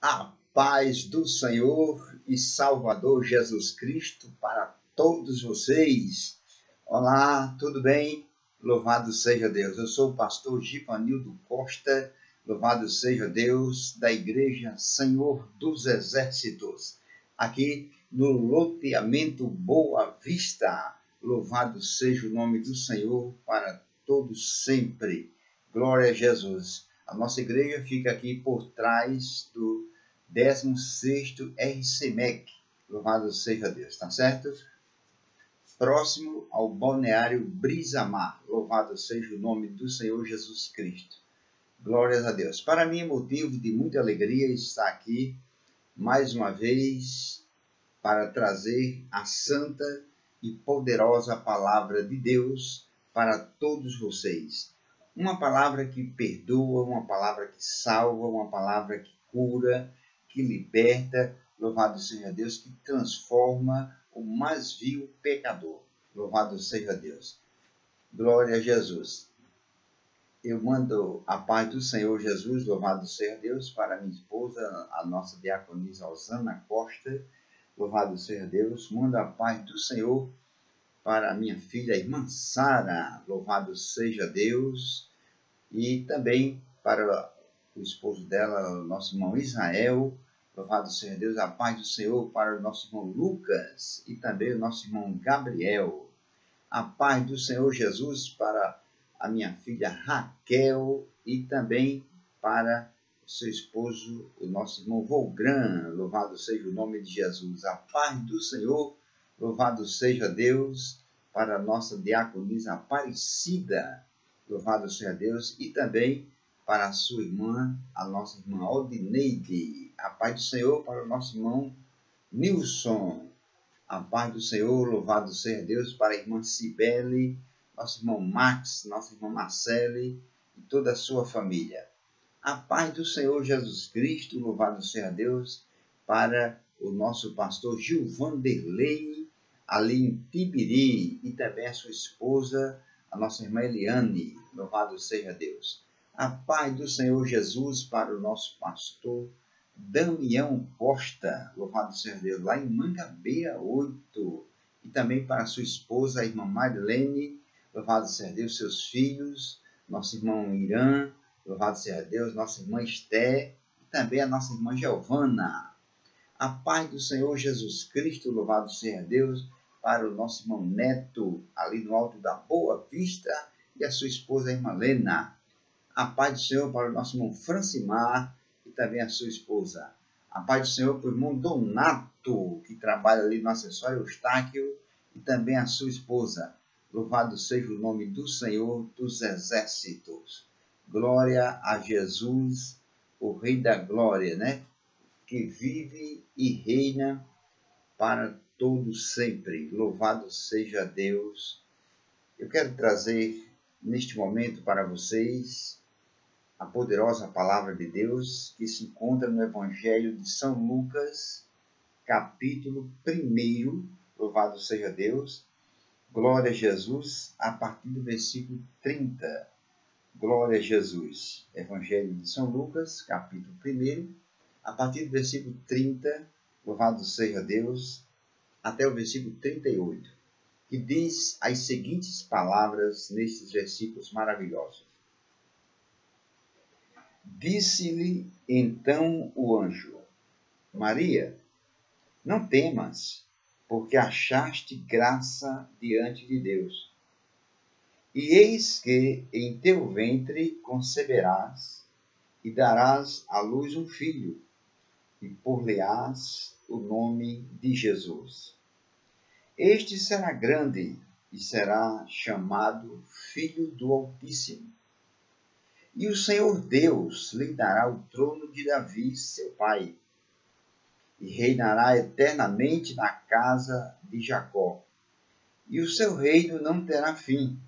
A paz do Senhor e Salvador Jesus Cristo para todos vocês. Olá, tudo bem? Louvado seja Deus. Eu sou o pastor Givanildo Costa, louvado seja Deus, da Igreja Senhor dos Exércitos, aqui no loteamento Boa Vista. Louvado seja o nome do Senhor para todos sempre. Glória a Jesus. A nossa igreja fica aqui por trás do 16º RCMEC, louvado seja Deus, tá certo? Próximo ao balneário Brisa-Mar, louvado seja o nome do Senhor Jesus Cristo. Glórias a Deus. Para mim é motivo de muita alegria estar aqui mais uma vez para trazer a santa e poderosa palavra de Deus para todos vocês. Uma palavra que perdoa, uma palavra que salva, uma palavra que cura, que liberta, louvado seja Deus, que transforma o mais vil pecador. Louvado seja Deus. Glória a Jesus. Eu mando a paz do Senhor Jesus, louvado seja Deus, para minha esposa, a nossa diaconisa Osana Costa, louvado seja Deus. Mando a paz do Senhor para a minha filha, a irmã Sara, louvado seja Deus. E também para o esposo dela, o nosso irmão Israel, louvado seja Deus, a paz do Senhor para o nosso irmão Lucas e também o nosso irmão Gabriel. A paz do Senhor Jesus para a minha filha Raquel e também para o seu esposo, o nosso irmão Volgran, louvado seja o nome de Jesus. A paz do Senhor, louvado seja Deus, para a nossa diaconisa Aparecida, louvado seja Deus, e também para a sua irmã, a nossa irmã Aldineide. A paz do Senhor para o nosso irmão Nilson. A paz do Senhor, louvado seja Deus, para a irmã Cibele, nosso irmão Max, nossa irmã Marcele e toda a sua família. A paz do Senhor Jesus Cristo, louvado seja Deus, para o nosso pastor Gilvanderlei, ali em Tibiri, e também a sua esposa, a nossa irmã Eliane, louvado seja Deus. A paz do Senhor Jesus para o nosso pastor Damião Costa, louvado seja Deus, lá em Mangabeira 8. E também para a sua esposa, a irmã Marilene, louvado seja Deus, seus filhos, nosso irmão Irã, louvado seja Deus, nossa irmã Esté, e também a nossa irmã Giovana. A paz do Senhor Jesus Cristo, louvado seja Deus, para o nosso irmão Neto, ali no alto da Boa Vista, e a sua esposa, a irmã Lena. A paz do Senhor para o nosso irmão Francimar e também a sua esposa. A paz do Senhor para o irmão Donato, que trabalha ali no acessório Eustáquio, e também a sua esposa. Louvado seja o nome do Senhor dos Exércitos. Glória a Jesus, o Rei da Glória, né? Que vive e reina para todos sempre. Louvado seja Deus. Eu quero trazer neste momento para vocês a poderosa palavra de Deus que se encontra no Evangelho de São Lucas, capítulo 1, louvado seja Deus, glória a Jesus, a partir do versículo 30. Glória a Jesus. Evangelho de São Lucas, capítulo 1, a partir do versículo 30, louvado seja Deus, até o versículo 38, que diz as seguintes palavras nestes versículos maravilhosos. Disse-lhe então o anjo: Maria, não temas, porque achaste graça diante de Deus. E eis que em teu ventre conceberás e darás à luz um filho, e por-lhe-ás o nome de Jesus. Este será grande e será chamado Filho do Altíssimo. E o Senhor Deus lhe dará o trono de Davi, seu pai, e reinará eternamente na casa de Jacó. E o seu reino não terá fim.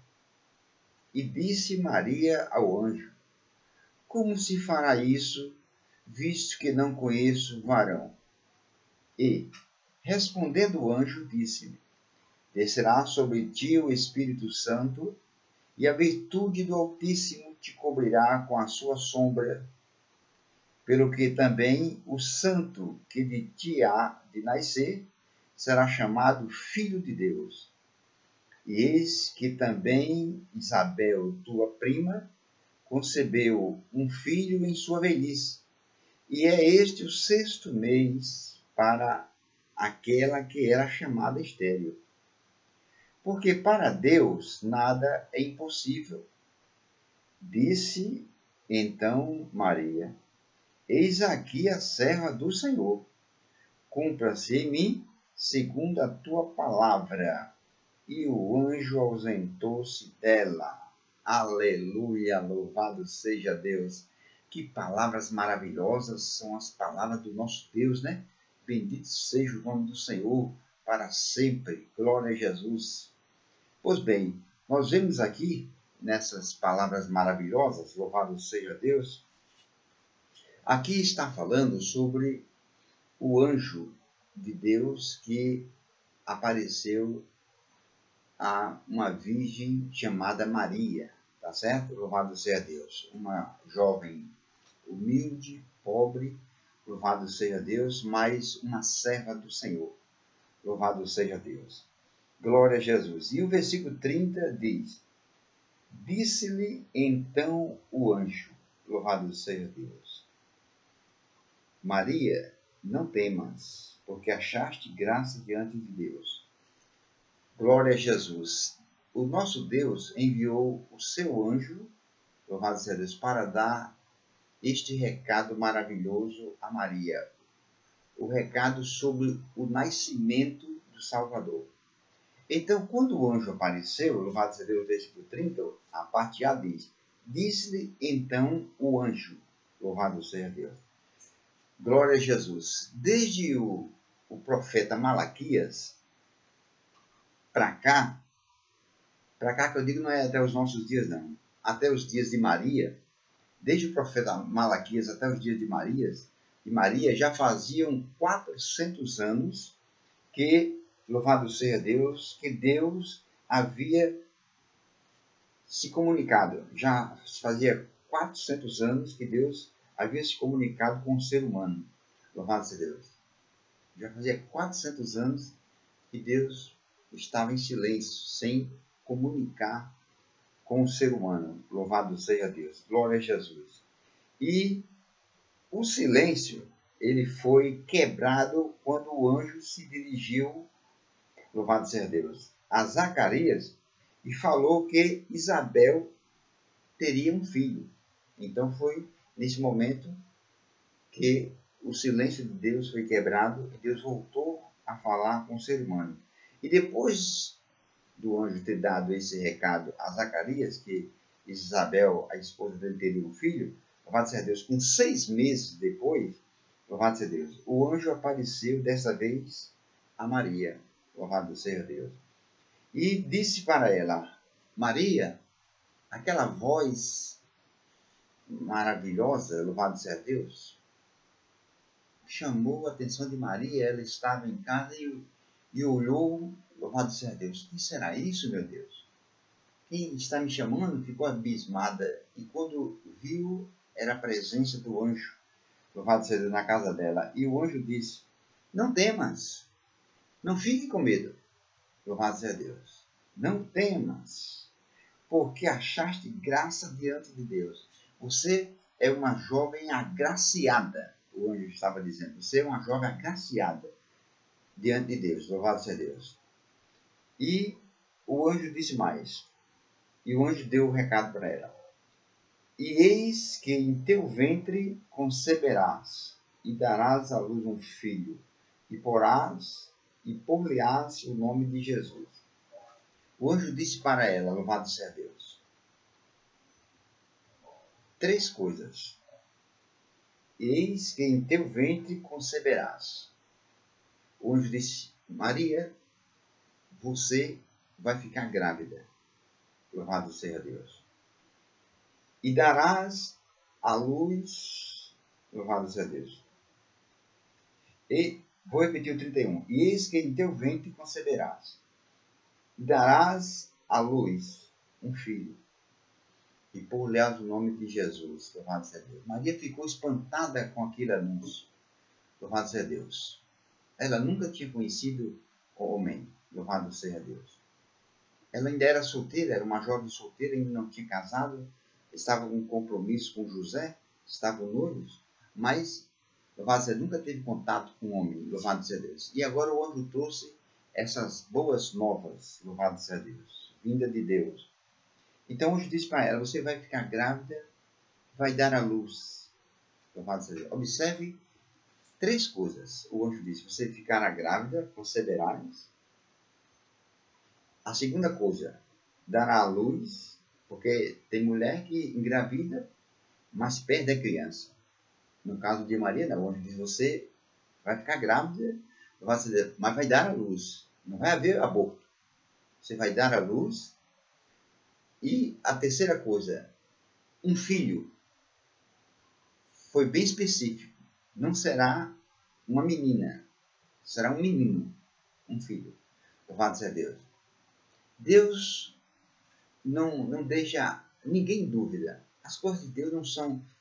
E disse Maria ao anjo: Como se fará isso, visto que não conheço varão? E, respondendo o anjo, disse-lhe: Descerá sobre ti o Espírito Santo, e a virtude do Altíssimo te cobrirá com a sua sombra, pelo que também o santo que de ti há de nascer será chamado Filho de Deus. E eis que também Isabel, tua prima, concebeu um filho em sua velhice, e é este o 6º mês para aquela que era chamada estéril. Porque para Deus nada é impossível. Disse então Maria: Eis aqui a serva do Senhor. Cumpra-se em mim segundo a tua palavra. E o anjo ausentou-se dela. Aleluia, louvado seja Deus. Que palavras maravilhosas são as palavras do nosso Deus, né? Bendito seja o nome do Senhor para sempre. Glória a Jesus. Pois bem, nós vemos aqui, nessas palavras maravilhosas, louvado seja Deus, aqui está falando sobre o anjo de Deus que apareceu a uma virgem chamada Maria, tá certo? Louvado seja Deus. Uma jovem humilde, pobre, louvado seja Deus, mas uma serva do Senhor. Louvado seja Deus. Glória a Jesus. E o versículo 30 diz: Disse-lhe então o anjo, louvado seja Deus: Maria, não temas, porque achaste graça diante de Deus. Glória a Jesus. O nosso Deus enviou o seu anjo, louvado seja Deus, para dar este recado maravilhoso a Maria. O recado sobre o nascimento do Salvador. Então, quando o anjo apareceu, louvado seja Deus, versículo 30, a parte A diz: Disse-lhe então o anjo, louvado seja Deus. Glória a Jesus. Desde o profeta Malaquias para cá que eu digo não é até os nossos dias, não. Até os dias de Maria, desde o profeta Malaquias até os dias de Maria, já faziam 400 anos que, louvado seja Deus, que Deus havia se comunicado. Já fazia 400 anos que Deus havia se comunicado com o ser humano. Louvado seja Deus. Já fazia 400 anos que Deus estava em silêncio, sem comunicar com o ser humano. Louvado seja Deus. Glória a Jesus. E o silêncio, ele foi quebrado quando o anjo se dirigiu, louvado seja Deus, a Zacarias e falou que Isabel teria um filho. Então foi nesse momento que o silêncio de Deus foi quebrado e Deus voltou a falar com o ser humano. E depois do anjo ter dado esse recado a Zacarias, que Isabel, a esposa dele, teria um filho, louvado seja Deus, com 6 meses depois, louvado seja Deus, o anjo apareceu dessa vez a Maria, louvado seja Deus, e disse para ela: Maria, aquela voz maravilhosa, louvado seja Deus, chamou a atenção de Maria. Ela estava em casa e olhou, louvado seja Deus. Quem será isso, meu Deus? Quem está me chamando? Ficou abismada. E quando viu, era a presença do anjo, louvado seja Deus, na casa dela. E o anjo disse: Não temas, não fique com medo, louvado seja Deus. Não temas, porque achaste graça diante de Deus. Você é uma jovem agraciada, o anjo estava dizendo. Você é uma jovem agraciada diante de Deus, louvado seja Deus. E o anjo disse mais, e o anjo deu o recado para ela: E eis que em teu ventre conceberás, e darás à luz um filho, e por-lhe-ás o nome de Jesus. O anjo disse para ela, louvado seja Deus, 3 coisas. Eis que em teu ventre conceberás. O anjo disse: Maria, você vai ficar grávida. Louvado seja Deus. E darás à luz, louvado seja Deus. E vou repetir o 31. E eis que em teu ventre conceberás. E darás à luz um filho. e pôr-lhe-ás o nome de Jesus. Louvado seja Deus. Maria ficou espantada com aquele anúncio. Louvado seja Deus. Ela nunca tinha conhecido o homem. Louvado seja Deus. Ela ainda era solteira, era uma jovem solteira, ainda não tinha casado, estava com um compromisso com José, estavam noivos, mas, louvado seja Deus, nunca teve contato com o homem. Louvado seja Deus. E agora o anjo trouxe essas boas novas. Louvado seja Deus. Vinda de Deus. Então hoje diz para ela, você vai ficar grávida, vai dar à luz. Louvado seja Deus. Observe 3 coisas. O anjo disse, você ficará grávida, conceberás. A segunda coisa, dará à luz, porque tem mulher que engravida, mas perde a criança. No caso de Maria, não, o anjo diz, você vai ficar grávida, mas vai dar à luz. Não vai haver aborto. Você vai dar à luz. E a terceira coisa, um filho. Foi bem específico. Não será uma menina. Será um menino. Um filho. Louvado seja Deus. Deus não deixa ninguém em dúvida. As coisas de Deus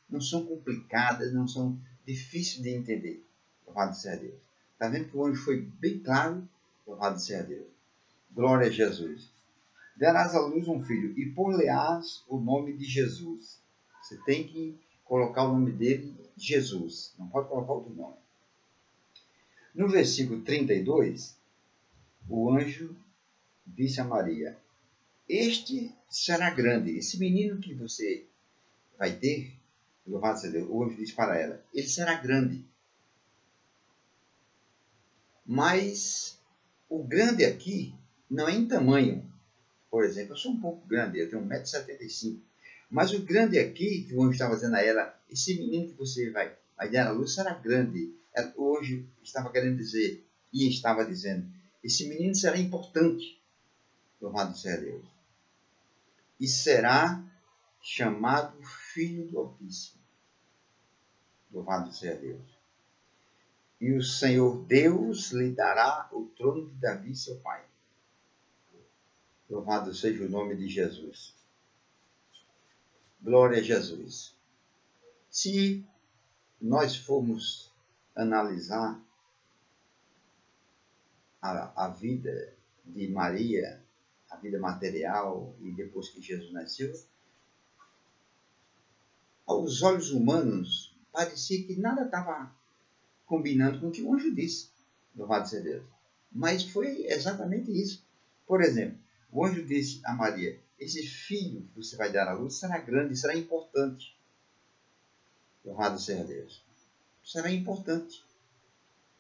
não são complicadas, não são difíceis de entender. Louvado seja Deus. Está vendo que o anjo foi bem claro? Louvado seja Deus. Glória a Jesus. Darás à luz um filho e pôr-lhe-ás o nome de Jesus. Você tem que colocar o nome dele, Jesus. Não pode colocar outro nome. No versículo 32, o anjo disse a Maria, este será grande. Esse menino que você vai ter, louvado seja Deus, o anjo disse para ela, ele será grande. Mas o grande aqui não é em tamanho. Por exemplo, eu sou um pouco grande, eu tenho 1,75 m. Mas o grande aqui, que o anjo estava dizendo a ela, esse menino que você vai dar à luz será grande. Ela, hoje estava querendo dizer, e estava dizendo, esse menino será importante. Louvado seja Deus. E será chamado Filho do Altíssimo. Louvado seja Deus. E o Senhor Deus lhe dará o trono de Davi, seu pai. Louvado seja o nome de Jesus. Glória a Jesus. Se nós formos analisar a vida de Maria, a vida material e depois que Jesus nasceu, aos olhos humanos parecia que nada estava combinando com o que o anjo disse. Louvado seja Deus. Mas foi exatamente isso. Por exemplo, o anjo disse a Maria, esse filho que você vai dar à luz será grande, será importante. Louvado seja Deus. Será importante.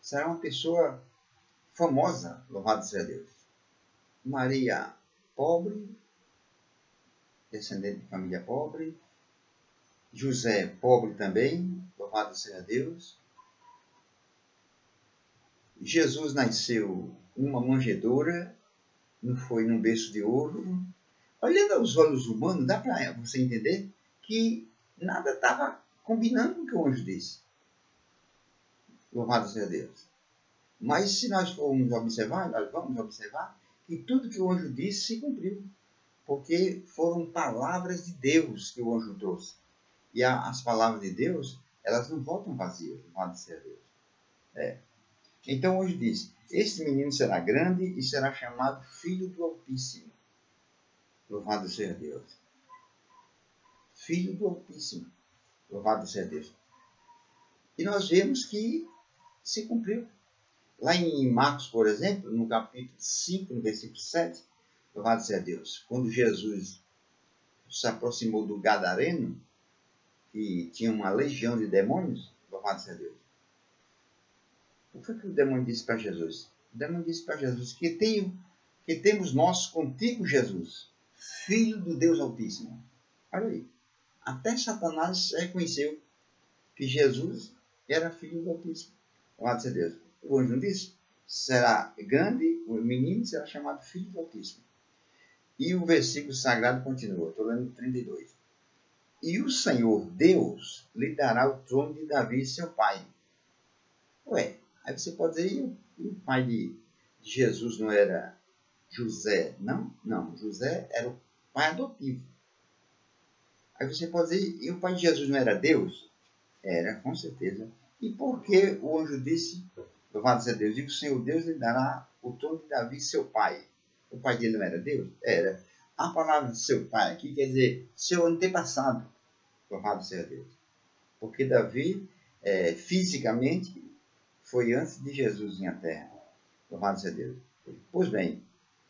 Será uma pessoa famosa. Louvado seja Deus. Maria, pobre, descendente de família pobre. José, pobre também. Louvado seja Deus. Jesus nasceu numa manjedoura, não foi num berço de ouro. Olhando aos olhos humanos, dá para você entender que nada estava combinando com o que o anjo disse. Louvado seja Deus. Mas se nós formos observar, nós vamos observar que tudo que o anjo disse se cumpriu. Porque foram palavras de Deus que o anjo trouxe. E as palavras de Deus, elas não voltam vazias. Louvado seja Deus. Então o anjo diz, este menino será grande e será chamado Filho do Altíssimo. Louvado seja Deus. Filho do Altíssimo. Louvado seja Deus. E nós vemos que se cumpriu. Lá em Marcos, por exemplo, no capítulo 5, no versículo 7, louvado seja Deus, quando Jesus se aproximou do Gadareno, que tinha uma legião de demônios, louvado seja Deus. O que o demônio disse para Jesus? O demônio disse para Jesus que temos nós contigo, Jesus, Filho do Deus Altíssimo. Olha aí. Até Satanás reconheceu que Jesus era Filho do Altíssimo. Louvado seja Deus. O anjo disse, será grande, o menino será chamado Filho do Altíssimo. E o versículo sagrado continua, estou lendo 32. E o Senhor Deus lhe dará o trono de Davi, seu pai. Ué, aí você pode dizer, e o pai de Jesus não era José? Não, José era o pai adotivo. Aí você pode dizer, e o pai de Jesus não era Deus? Era, com certeza. E por que o anjo disse, louvado seja Deus, e o Senhor Deus lhe dará o trono de Davi, seu pai? O pai dele não era Deus? Era. A palavra seu pai aqui quer dizer seu antepassado, louvado seja Deus. Porque Davi, fisicamente, foi antes de Jesus vir à terra, louvado seja Deus. Pois bem,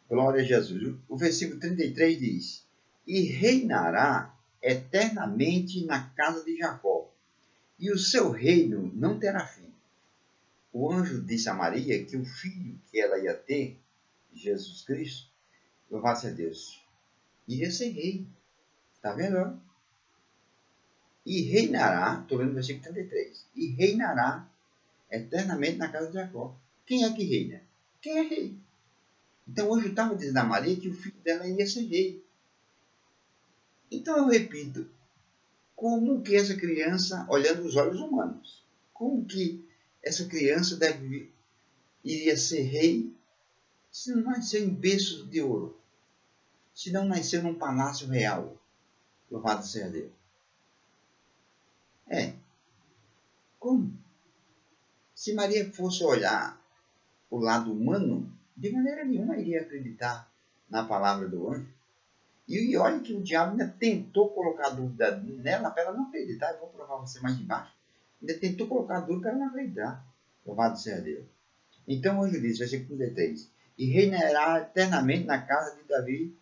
glória a Jesus. O versículo 33 diz, e reinará eternamente na casa de Jacó, e o seu reino não terá fim. O anjo disse a Maria que o filho que ela ia ter, Jesus Cristo, louvado seja Deus, iria ser rei. Está vendo? E reinará, estou lendo o versículo 33, e reinará eternamente na casa de Jacó. Quem é que reina? Quem é rei? Então o anjo estava dizendo a Maria que o filho dela ia ser rei. Então eu repito, como que essa criança, olhando os olhos humanos, como que essa criança iria ser rei se não nasceu em berços de ouro, se não nasceu num palácio real? Louvado seja Deus. Como? Se Maria fosse olhar o lado humano, de maneira nenhuma iria acreditar na palavra do anjo. E olha que o diabo ainda tentou colocar dúvida nela para ela não acreditar. Eu vou provar você mais embaixo. Ainda tentou colocar dúvida para ela não acreditar. Louvado seja Deus. Então o anjo diz, versículo 33, e reinará eternamente na casa de Davi,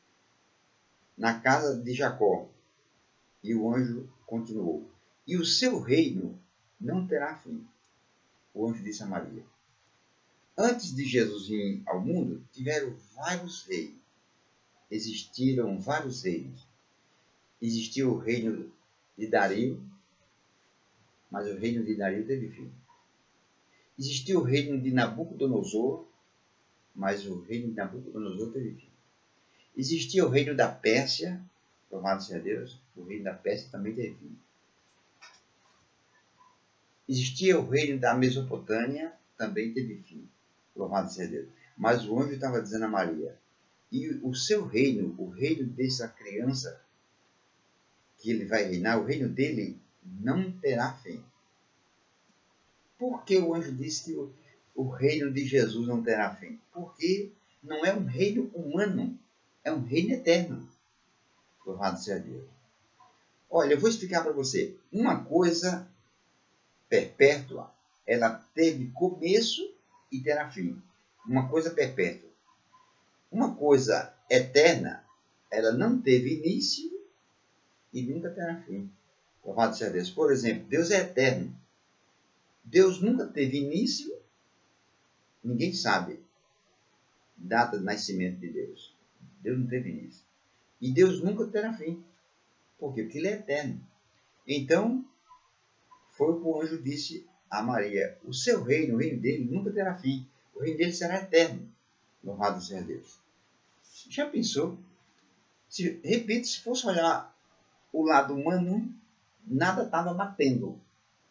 na casa de Jacó. E o anjo continuou, e o seu reino não terá fim. O anjo disse a Maria, antes de Jesus vir ao mundo, tiveram vários reis. Existiram vários reinos. Existiu o reino de Dario, mas o reino de Dario teve fim. Existiu o reino de Nabucodonosor, mas o reino de Nabucodonosor teve fim. Existia o reino da Pérsia, louvado seja Deus, o reino da Pérsia também teve fim. Existia o reino da Mesopotâmia, também teve fim, louvado seja Deus. Mas o anjo estava dizendo a Maria, e o seu reino, o reino dessa criança que ele vai reinar, o reino dele não terá fim. Por que o anjo disse que o reino de Jesus não terá fim? Porque não é um reino humano, é um reino eterno. Louvado seja Deus. Olha, eu vou explicar para você. Uma coisa perpétua, ela teve começo e terá fim. Uma coisa perpétua. Uma coisa eterna, ela não teve início e nunca terá fim. Louvado seja Deus. Por exemplo, Deus é eterno. Deus nunca teve início, ninguém sabe data de nascimento de Deus. Deus não teve início. E Deus nunca terá fim. Por quê? Porque ele é eterno. Então, foi o que o anjo disse a Maria, o seu reino, o reino dele, nunca terá fim. O reino dele será eterno. Louvado seja Deus. Já pensou? Repito, se fosse olhar o lado humano, nada estava batendo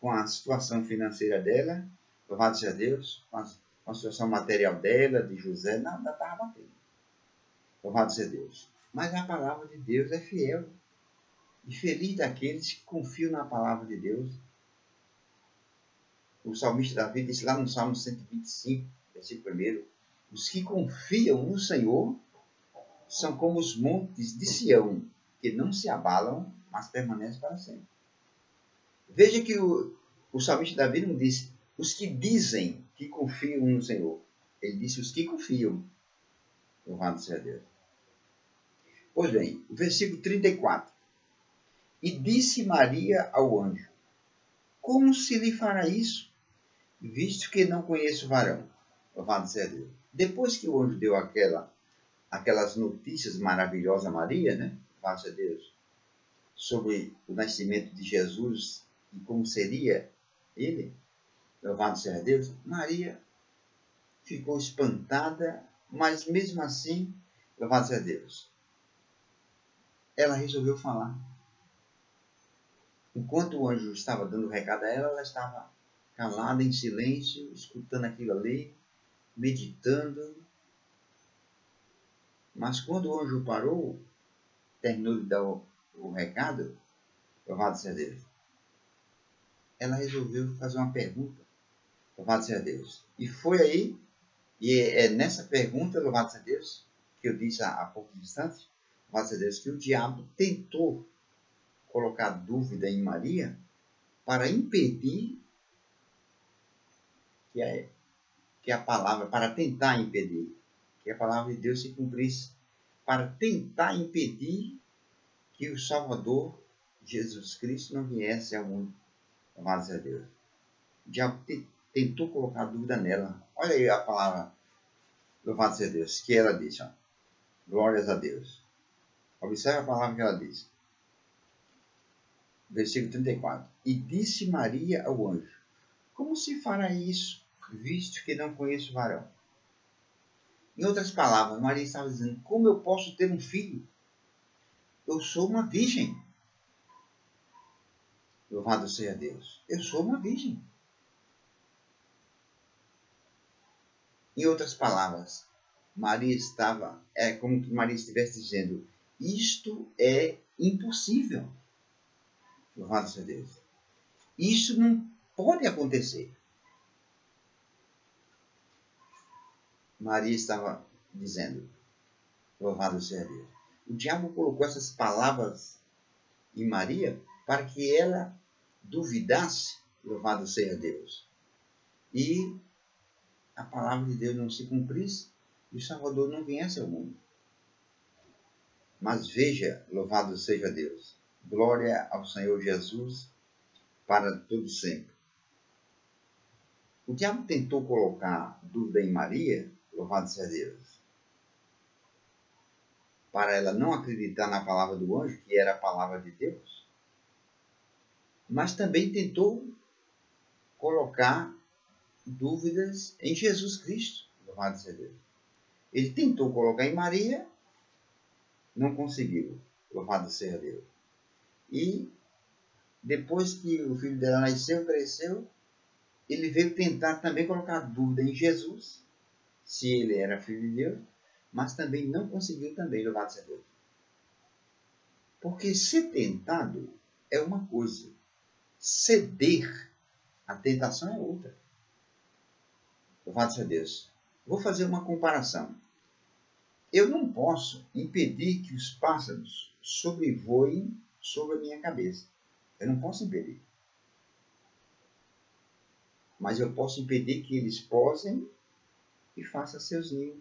com a situação financeira dela, louvado seja Deus, com a situação material dela, de José, nada estava batendo. Louvado seja Deus. Mas a palavra de Deus é fiel. E feliz daqueles que confiam na palavra de Deus. O salmista Davi disse lá no Salmo 125, versículo 1, os que confiam no Senhor são como os montes de Sião, que não se abalam, mas permanecem para sempre. Veja que o salmista Davi não disse os que dizem que confiam no Senhor. Ele disse os que confiam. Louvado seja Deus. Pois bem, o versículo 34. E disse Maria ao anjo, como se lhe fará isso, visto que não conheço varão? Louvado seja Deus. Depois que o anjo deu aquelas notícias maravilhosas a Maria, né? Louvado seja Deus, sobre o nascimento de Jesus e como seria ele, louvado seja Deus, Maria ficou espantada, mas mesmo assim, louvado seja Deus, ela resolveu falar. Enquanto o anjo estava dando o recado a ela, ela estava calada, em silêncio, escutando aquilo ali, meditando. Mas quando o anjo parou, terminou de dar o recado, Louvado seja Deus. Ela resolveu fazer uma pergunta. Louvado seja Deus. E foi aí, e é nessa pergunta, louvado seja Deus, que eu disse há pouco distante, louvado seja Deus, que o diabo tentou colocar dúvida em Maria para impedir que a palavra, para tentar impedir que a palavra de Deus se cumprisse, para tentar impedir que o Salvador, Jesus Cristo, não viesse ao mundo. Louvado a Deus. O diabo tentou colocar dúvida nela. Olha aí a palavra, louvado seja Deus, que ela disse. Ó. Glórias a Deus. Observe a palavra que ela disse. Versículo 34. E disse Maria ao anjo: como se fará isso, visto que não conheço varão? Em outras palavras, Maria estava dizendo: como eu posso ter um filho? Eu sou uma virgem. Louvado seja Deus. Eu sou uma virgem. Em outras palavras, Maria estava, é como que Maria estivesse dizendo: isto é impossível. Louvado seja Deus. Isso não pode acontecer. Maria estava dizendo: louvado seja Deus. O diabo colocou essas palavras em Maria para que ela duvidasse, louvado seja Deus, e a palavra de Deus não se cumprisse e o Salvador não viesse ao mundo. Mas veja, louvado seja Deus, glória ao Senhor Jesus para todo sempre. O diabo tentou colocar dúvida em Maria, louvado seja Deus, para ela não acreditar na palavra do anjo, que era a palavra de Deus, mas também tentou colocar dúvidas em Jesus Cristo, louvado seja Deus. Ele tentou colocar em Maria, não conseguiu, louvado seja Deus. E depois que o filho dela nasceu, cresceu, ele veio tentar também colocar dúvida em Jesus, se ele era filho de Deus, mas também não conseguiu também, louvado seja Deus. Porque ser tentado é uma coisa, ceder à tentação é outra. Louvado seja Deus. Vou fazer uma comparação. Eu não posso impedir que os pássaros sobrevoem sobre a minha cabeça. Eu não posso impedir. Mas eu posso impedir que eles posem e façam seus ninhos.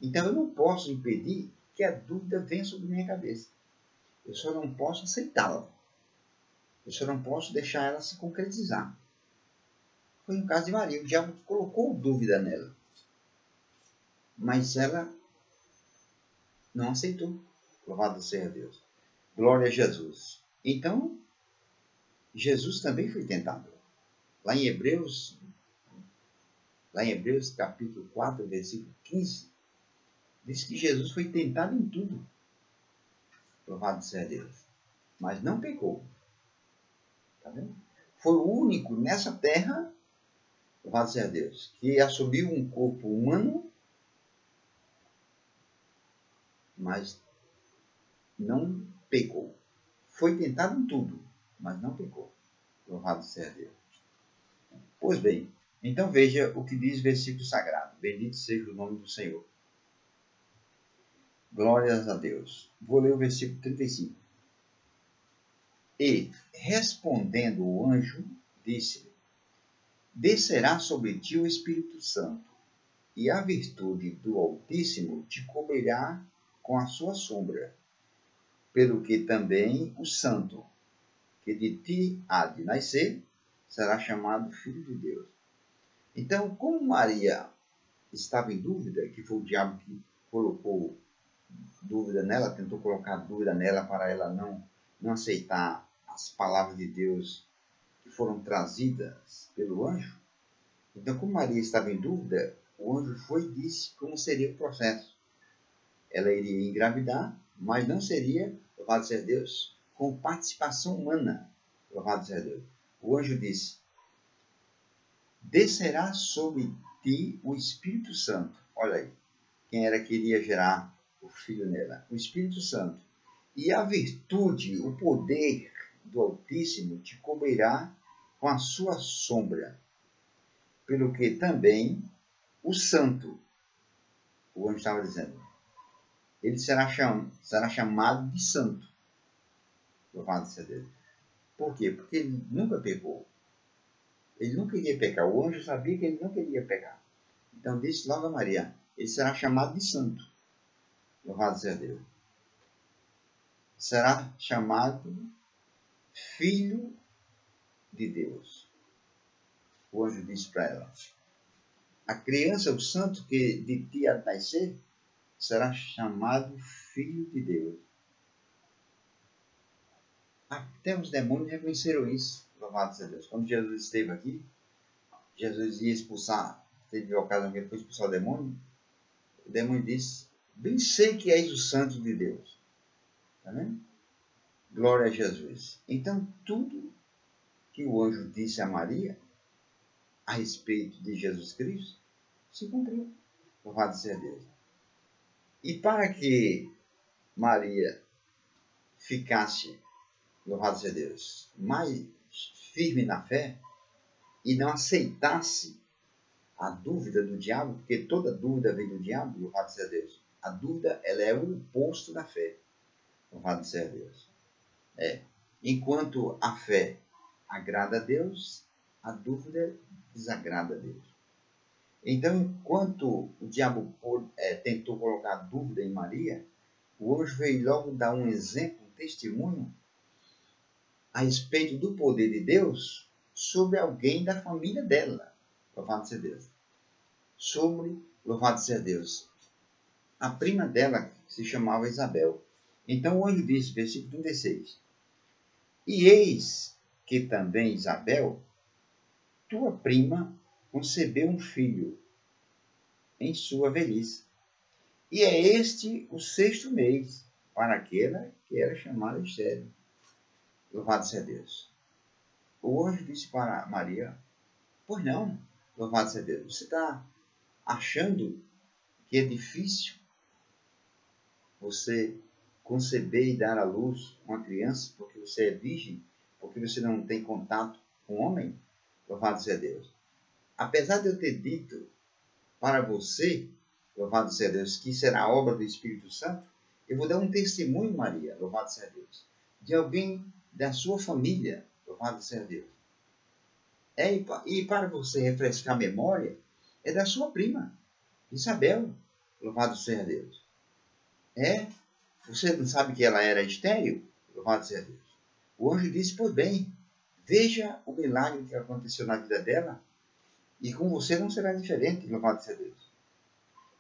Então eu não posso impedir que a dúvida venha sobre a minha cabeça. Eu só não posso aceitá-la. Eu só não posso deixar ela se concretizar. Foi no caso de Maria. O diabo colocou dúvida nela. Mas ela não aceitou. Louvado seja Deus. Glória a Jesus. Então, Jesus também foi tentado. Lá em Hebreus capítulo 4, versículo 15, diz que Jesus foi tentado em tudo. Louvado seja Deus. Mas não pecou. Tá vendo? Foi o único nessa terra, louvado seja Deus, que assumiu um corpo humano, mas não pecou. Foi tentado em tudo, mas não pecou. Louvado seja Deus. Pois bem, então veja o que diz o versículo sagrado. Bendito seja o nome do Senhor. Glórias a Deus. Vou ler o versículo 35. E, respondendo o anjo, disse-lhe: descerá sobre ti o Espírito Santo, e a virtude do Altíssimo te cobrirá com a sua sombra, pelo que também o santo, que de ti há de nascer, será chamado Filho de Deus. Então, como Maria estava em dúvida, que foi o diabo que colocou dúvida nela, tentou colocar dúvida nela para ela não aceitar as palavras de Deus que foram trazidas pelo anjo. Então, como Maria estava em dúvida, o anjo foi e disse como seria o processo. Ela iria engravidar, mas não seria, louvado seja Deus, com participação humana. Louvado seja Deus. O anjo disse: descerá sobre ti o Espírito Santo. Olha aí, quem era que iria gerar o filho nela? O Espírito Santo. E a virtude, o poder do Altíssimo te cobrirá com a sua sombra, pelo que também o santo, o anjo estava dizendo, ele será chamado de santo. Louvado seja Deus. Por quê? Porque ele nunca pecou. Ele não queria pecar. O anjo sabia que ele não queria pecar. Então disse logo a Maria, ele será chamado de santo. Louvado seja Deus. Será chamado filho de Deus. O anjo disse para ela, a criança, o santo que de ti há de nascer, será chamado filho de Deus. Até os demônios reconheceram isso. Louvado seja Deus. Quando Jesus esteve aqui, Jesus ia expulsar, teve a ocasião que ele foi expulsar o demônio disse, bem sei que és o santo de Deus. Está vendo? Glória a Jesus. Então, tudo que o anjo disse a Maria, a respeito de Jesus Cristo, se cumpriu. Louvado seja Deus. E para que Maria ficasse, louvado seja Deus, mais firme na fé e não aceitasse a dúvida do diabo, porque toda dúvida vem do diabo, louvado seja Deus. A dúvida, ela é o oposto da fé. Louvado seja Deus. Enquanto a fé agrada a Deus, a dúvida desagrada a Deus. Então, enquanto o diabo tentou colocar dúvida em Maria, o anjo veio logo dar um exemplo, um testemunho a respeito do poder de Deus sobre alguém da família dela. Louvado seja Deus. Louvado seja Deus, a prima dela se chamava Isabel. Então o anjo disse, versículo 36, e eis que também Isabel, tua prima, concebeu um filho em sua velhice. E é este o 6º mês para aquela que era chamada estéril. Louvado seja Deus. O anjo disse para Maria, pois não, louvado seja Deus, você está achando que é difícil você conceber e dar à luz uma criança porque você é virgem, porque você não tem contato com homem? Louvado seja Deus. Apesar de eu ter dito para você, louvado seja Deus, que será obra do Espírito Santo, eu vou dar um testemunho, Maria, louvado seja Deus, de alguém da sua família, louvado seja Deus. E para você refrescar a memória, é da sua prima, Isabel, louvado seja Deus. Você não sabe que ela era estéril? Louvado seja Deus. O anjo disse, pois bem, veja o milagre que aconteceu na vida dela, e com você não será diferente, louvado seja Deus.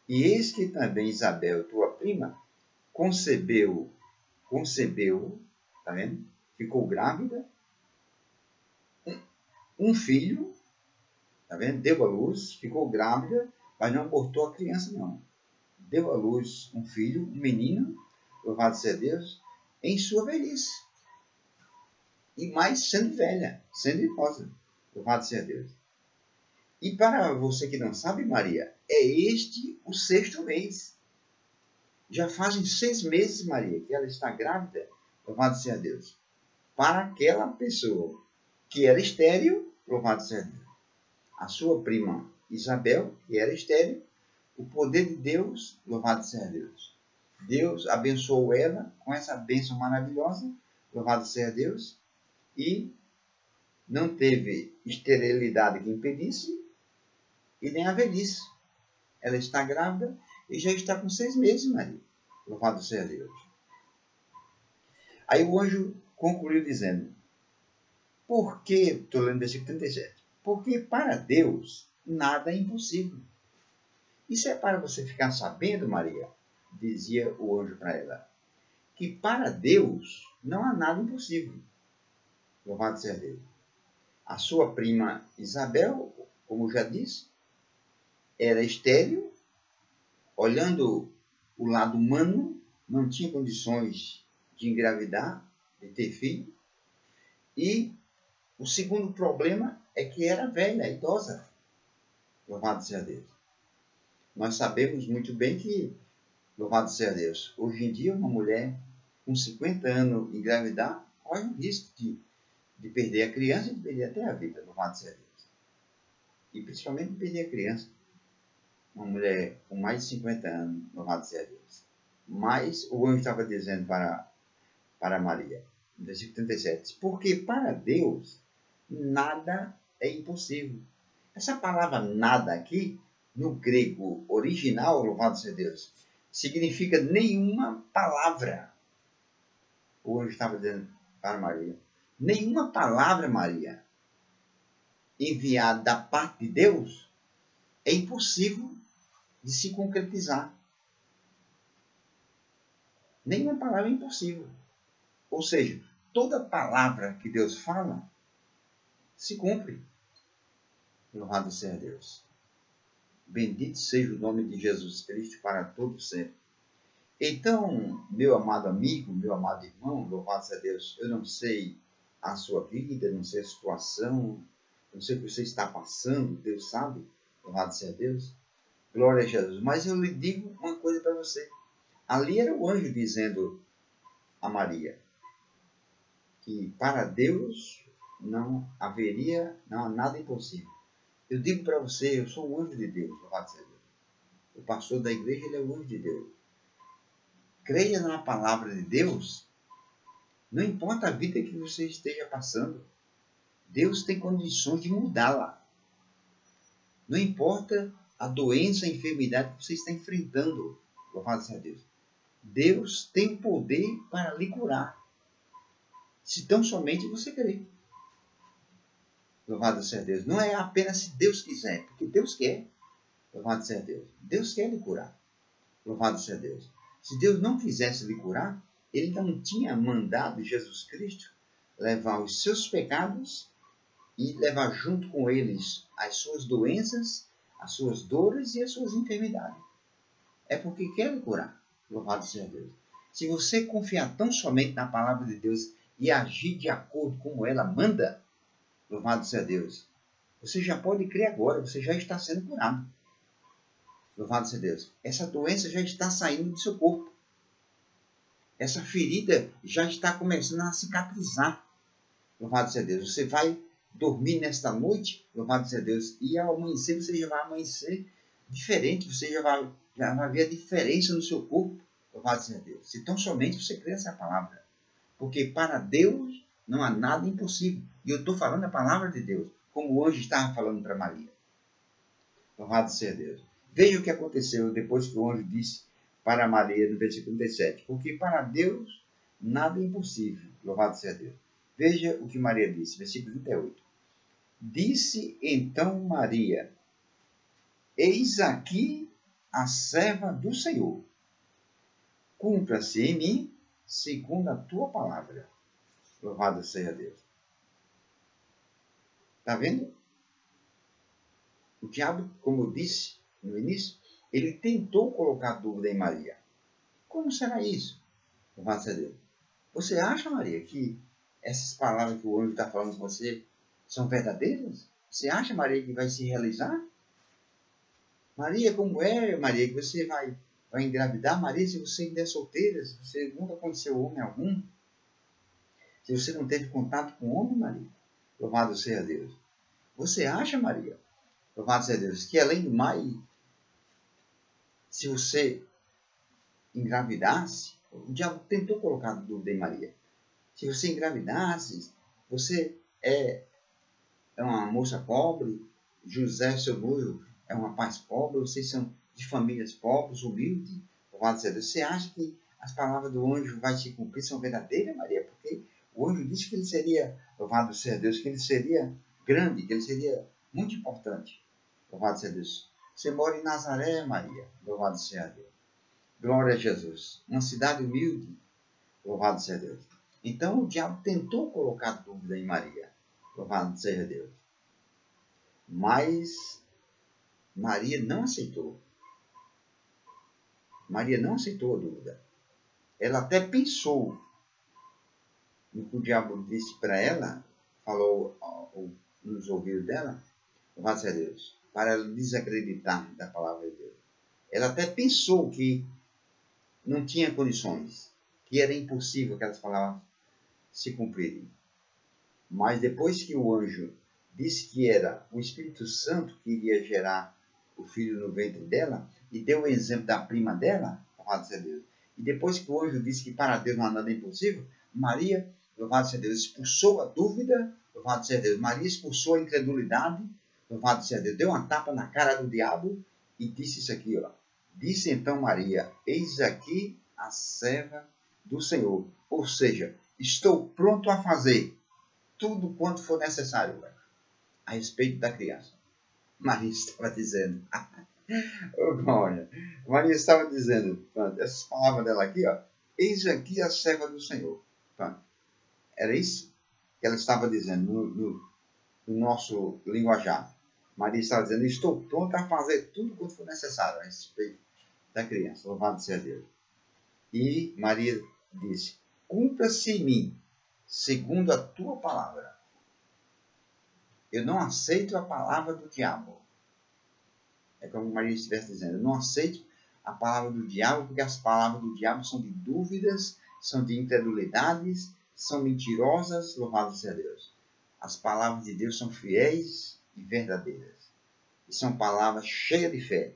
E eis que também Isabel, tua prima, concebeu, tá vendo? Ficou grávida, um filho, tá vendo? Deu à luz, ficou grávida, mas não abortou a criança, não. Deu à luz um filho, um menino, louvado seja Deus, em sua velhice. E mais sendo velha, sendo idosa, louvado seja Deus. E para você que não sabe, Maria, é este o 6º mês. Já fazem 6 meses, Maria, que ela está grávida, louvado seja Deus. Para aquela pessoa que era estéril, louvado seja Deus. A sua prima Isabel, que era estéril, o poder de Deus, louvado seja Deus. Deus abençoou ela com essa bênção maravilhosa, louvado seja Deus, e não teve esterilidade que impedisse, e nem a velhice. Ela está grávida e já está com 6 meses, Maria. Louvado seja Deus. Aí o anjo concluiu dizendo, estou lendo o versículo 37, porque para Deus nada é impossível. Isso é para você ficar sabendo, Maria, dizia o anjo para ela, que para Deus não há nada impossível. Louvado seja Deus. A sua prima Isabel, como já disse, era estéril, olhando o lado humano, não tinha condições de engravidar, de ter filho. E o segundo problema é que era velha, idosa. Louvado seja Deus. Nós sabemos muito bem que, louvado seja Deus, hoje em dia uma mulher com 50 anos engravidar, corre o risco de perder a criança e de perder até a vida, louvado seja Deus. E principalmente de perder a criança. Uma mulher com mais de 50 anos, louvado seja Deus. Mas o anjo estava dizendo para Maria, no versículo 37, porque para Deus nada é impossível. Essa palavra nada aqui, no grego original, louvado seja Deus, significa nenhuma palavra. O anjo estava dizendo para Maria, nenhuma palavra, Maria, enviada da parte de Deus, é impossível de se concretizar. Nenhuma palavra é impossível. Ou seja, toda palavra que Deus fala se cumpre. Louvado seja Deus. Bendito seja o nome de Jesus Cristo para todo sempre. Então, meu amado amigo, meu amado irmão, louvado seja Deus, eu não sei a sua vida, não sei a situação, não sei o que você está passando, Deus sabe, louvado seja Deus, glória a Jesus. Mas eu lhe digo uma coisa para você. Ali era o anjo dizendo a Maria que para Deus não há nada impossível. Eu digo para você, eu sou um anjo de Deus, louvado seja Deus. O pastor da igreja, ele é o anjo de Deus. Creia na palavra de Deus, não importa a vida que você esteja passando, Deus tem condições de mudá-la. Não importa a doença, a enfermidade que você está enfrentando, louvado seja Deus. Deus tem poder para lhe curar, se tão somente você crer. Louvado seja Deus. Não é apenas se Deus quiser, porque Deus quer. Louvado seja Deus. Deus quer lhe curar. Louvado seja Deus. Se Deus não quisesse lhe curar, Ele não tinha mandado Jesus Cristo levar os seus pecados e levar junto com eles as suas doenças, as suas dores e as suas enfermidades. É porque quer lhe curar. Louvado seja Deus. Se você confiar tão somente na palavra de Deus e agir de acordo com ela manda, louvado seja Deus, você já pode crer agora, você já está sendo curado. Louvado seja Deus. Essa doença já está saindo do seu corpo. Essa ferida já está começando a cicatrizar. Louvado seja Deus. Você vai dormir nesta noite, louvado seja Deus, e ao amanhecer você já vai amanhecer diferente, você já vai ver a diferença no seu corpo. Louvado seja Deus. Se tão somente você crê nessa palavra. Porque para Deus não há nada impossível. E eu estou falando a palavra de Deus, como o anjo estava falando para Maria. Louvado seja Deus. Veja o que aconteceu depois que o anjo disse para Maria, no versículo 37. Porque para Deus nada é impossível. Louvado seja Deus. Veja o que Maria disse, versículo 38. Disse então Maria, eis aqui a serva do Senhor. Cumpra-se em mim segundo a tua palavra. Louvado seja Deus. Está vendo? O diabo, como eu disse no início, ele tentou colocar dúvida em Maria. Como será isso? Louvado seja Deus. Você acha, Maria, que essas palavras que o anjo está falando com você são verdadeiras? Você acha, Maria, que vai se realizar? Maria, como é, Maria, que você vai engravidar? Maria, se você ainda é solteira, se você nunca conheceu homem algum, se você não teve contato com homem, Maria, louvado seja Deus. Você acha, Maria, louvado seja Deus, que além do mais, se você engravidasse, o diabo tentou colocar dúvida em Maria. Se você engravidasse, você é uma moça pobre, José, seu noivo, é um rapaz pobre, vocês são de famílias pobres, humildes, louvado seja Deus. Você acha que as palavras do anjo vai se cumprir, são verdadeiras, Maria? Porque o anjo disse que ele seria, louvado seja Deus, que ele seria grande, que ele seria muito importante. Louvado seja Deus. Você mora em Nazaré, Maria. Louvado seja Deus. Glória a Jesus. Uma cidade humilde. Louvado seja Deus. Então o diabo tentou colocar dúvida em Maria. Louvado seja Deus. Mas Maria não aceitou. Maria não aceitou a dúvida. Ela até pensou no que o diabo disse para ela, falou nos ouvidos dela, louvado seja Deus, para ela desacreditar da palavra de Deus. Ela até pensou que não tinha condições. que era impossível aquelas palavras se cumprirem. Mas depois que o anjo disse que era o Espírito Santo que iria gerar o filho no ventre dela, e deu o exemplo da prima dela, louvado seja Deus. E depois que o anjo disse que para Deus não há nada impossível, Maria, louvado seja Deus, expulsou a dúvida, louvado seja Deus. Maria expulsou a incredulidade, louvado seja Deus. Deu uma tapa na cara do diabo e disse isso aqui, ó. Disse então Maria, eis aqui a serva do Senhor. Ou seja, estou pronto a fazer tudo quanto for necessário a respeito da criança. Maria estava dizendo, olha, Maria estava dizendo, pronto, essas palavras dela aqui, ó, eis aqui a serva do Senhor. Pronto. Era isso que ela estava dizendo no nosso linguajar. Maria estava dizendo, estou pronta a fazer tudo quanto for necessário a respeito da criança. Louvado seja Deus. E Maria disse, cumpra-se em mim, segundo a tua palavra. Eu não aceito a palavra do diabo. É como Maria estivesse dizendo, eu não aceito a palavra do diabo, porque as palavras do diabo são de dúvidas, são de incredulidades, são mentirosas, louvado seja Deus. As palavras de Deus são fiéis e verdadeiras. E são palavras cheias de fé.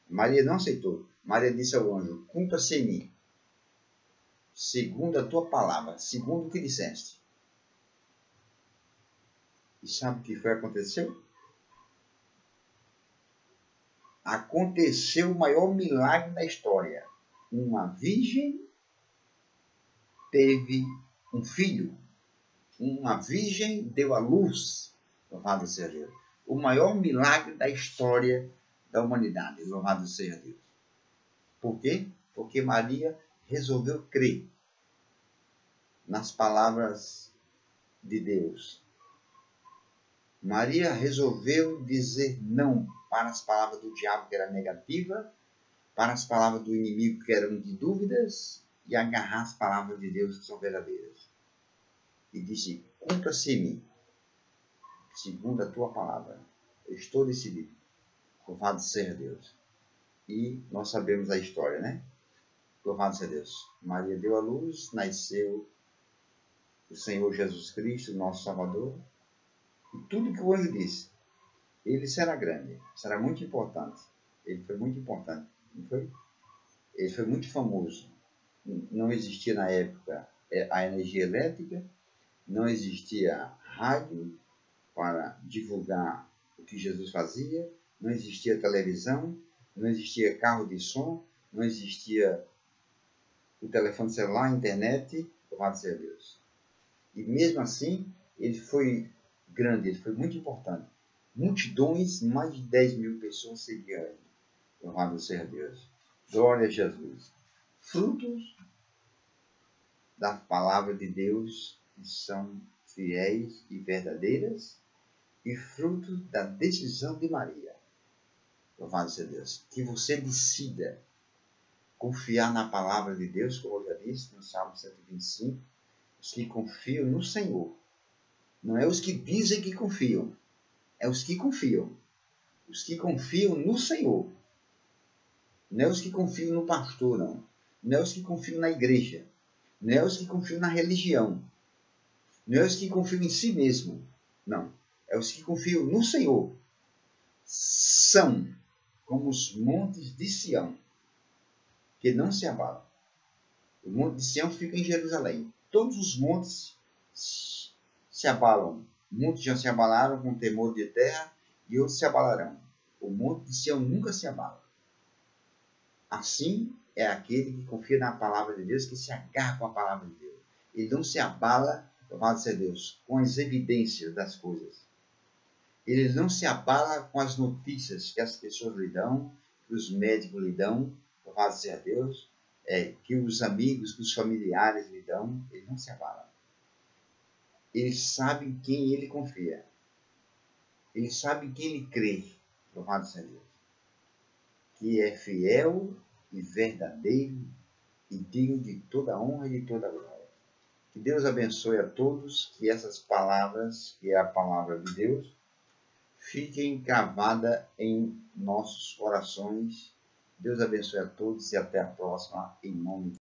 Maria não aceitou. Maria disse ao anjo, cumpra-se em mim, segundo a tua palavra, segundo o que disseste. E sabe o que foi que aconteceu? Aconteceu o maior milagre da história. Uma virgem teve um filho. Uma virgem deu à luz. Louvado seja Deus. O maior milagre da história da humanidade. Louvado seja Deus. Por quê? Porque Maria resolveu crer nas palavras de Deus. Maria resolveu dizer não para as palavras do diabo, que era negativa, para as palavras do inimigo, que eram de dúvidas, e agarrar as palavras de Deus, que são verdadeiras. E disse, cumpra-se em mim, segundo a tua palavra. Eu estou decidido. Louvado seja Deus. E nós sabemos a história, né? Louvado seja Deus. Maria deu à luz, nasceu o Senhor Jesus Cristo, nosso Salvador. E tudo que o anjo disse, ele será grande, será muito importante. Ele foi muito importante, não foi? Ele foi muito famoso. Não existia na época a energia elétrica, não existia rádio para divulgar o que Jesus fazia, não existia televisão, não existia carro de som, não existia o telefone celular, a internet, louvado seja Deus. E mesmo assim, ele foi grande, ele foi muito importante. Multidões, mais de 10 mil pessoas seguiam ele. Louvado seja Deus. Glória a Jesus. Frutos da palavra de Deus que são fiéis e verdadeiras e frutos da decisão de Maria. Louvado seja Deus. Que você decida confiar na palavra de Deus, como eu já disse no Salmo 125, os que confiam no Senhor. Não é os que dizem que confiam, é os que confiam. Os que confiam no Senhor. Não é os que confiam no pastor, não. Não é os que confiam na igreja. Não é os que confiam na religião. Não é os que confiam em si mesmo. Não. É os que confiam no Senhor. São como os montes de Sião, que não se abalam. O monte de Sião fica em Jerusalém. Todos os montes se abalam. Muitos já se abalaram com temor de terra e outros se abalarão. O monte de Sião nunca se abala. Assim é aquele que confia na palavra de Deus, que se agarra com a palavra de Deus. Ele não se abala, louvado seja Deus, com as evidências das coisas. Ele não se abala com as notícias que as pessoas lhe dão, que os médicos lhe dão, louvado seja Deus, que os amigos, que os familiares lhe dão. Ele não se abala. Ele sabe em quem ele confia. Ele sabe em quem ele crê, louvado seja Deus, que é fiel e verdadeiro e digno de toda honra e de toda glória. Que Deus abençoe a todos, que essas palavras, que é a palavra de Deus, fiquem gravadas em nossos corações. Deus abençoe a todos e até a próxima, em nome de